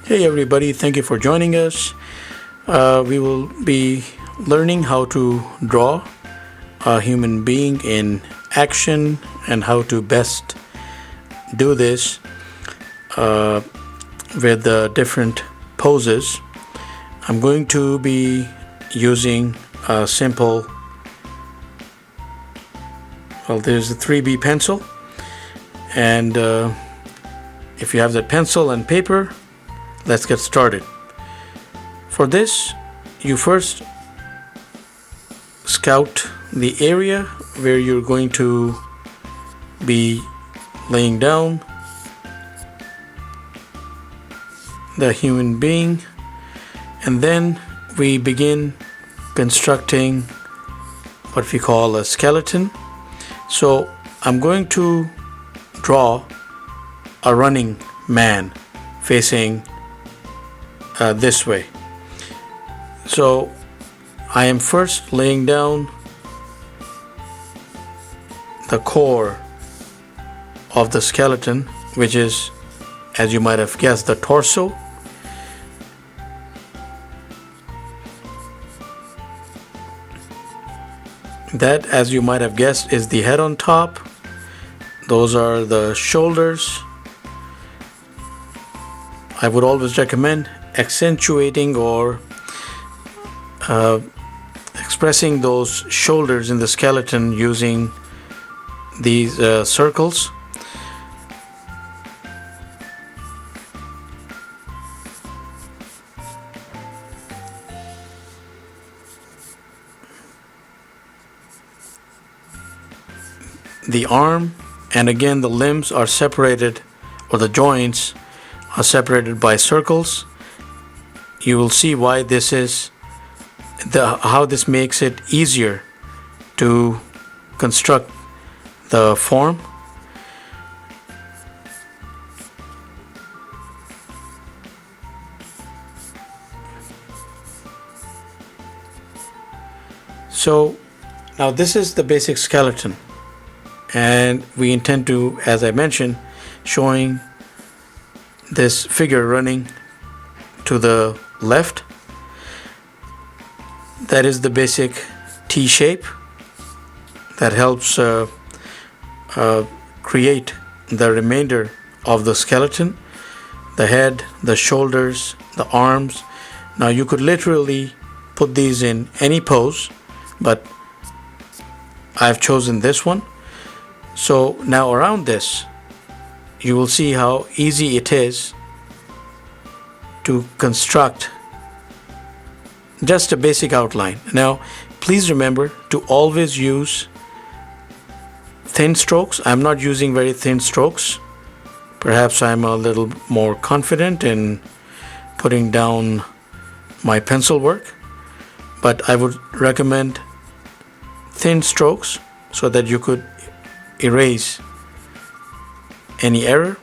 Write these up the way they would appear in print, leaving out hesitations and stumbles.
Hey everybody, thank you for joining us. We will be learning how to draw a human being in action and how to best do this with different poses. I'm going to be using a simple, there's a 3B pencil, and if you have the pencil and paper, let's get started. For this, you first scout the area where you're going to be laying down the human being, and then we begin constructing what we call a skeleton. So I'm going to draw a running man facing this way. So I am first laying down the core of the skeleton, which is, as you might have guessed, the torso. That, as you might have guessed, is the head on top. Those are the shoulders. I would always recommend accentuating or expressing those shoulders in the skeleton using these circles. The arm and again the limbs are separated, or the joints are separated by circles. You will see why this is, how this makes it easier to construct the form. So now this is the basic skeleton, and we intend to, as I mentioned, showing this figure running to the left. That is the basic T shape that helps create the remainder of the skeleton: the head, the shoulders, the arms. Now you could literally put these in any pose, but I've chosen this one. So now around this, you will see how easy it is to construct just a basic outline. Now, please remember to always use thin strokes. I'm not using very thin strokes. Perhaps I'm a little more confident in putting down my pencil work, but I would recommend thin strokes so that you could erase any error.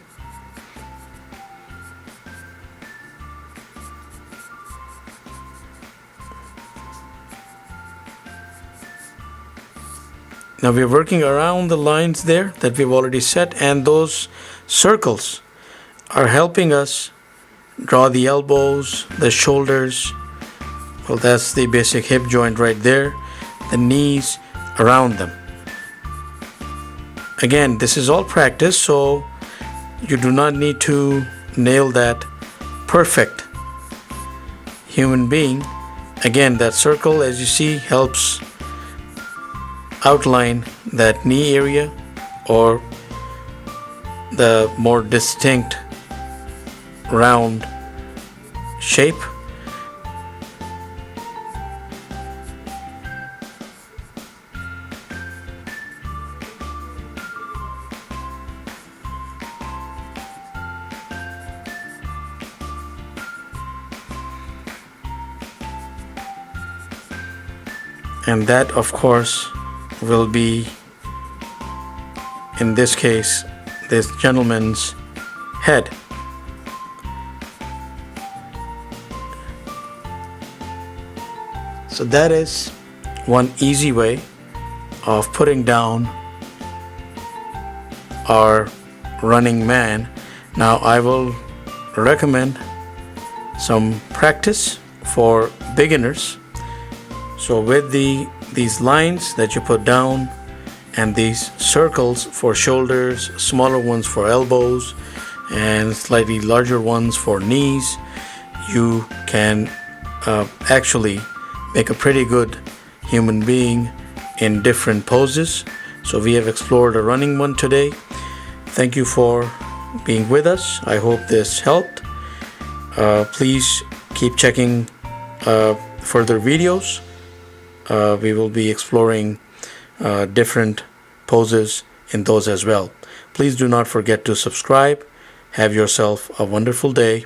Now we're working around the lines there that we've already set, and those circles are helping us draw the elbows, the shoulders. Well, that's the basic hip joint right there, the knees around them. Again, this is all practice, so you do not need to nail that perfect human being. Again, that circle, as you see, helps outline that knee area or the more distinct round shape. And that, of course, will be, in this case, this gentleman's head. So that is one easy way of putting down our running man. Now I will recommend some practice for beginners. So with these lines that you put down and these circles for shoulders, smaller ones for elbows, and slightly larger ones for knees, you can actually make a pretty good human being in different poses. So we have explored a running one today. Thank you for being with us. I hope this helped. Please keep checking further videos. We will be exploring different poses in those as well. Please do not forget to subscribe. Have yourself a wonderful day.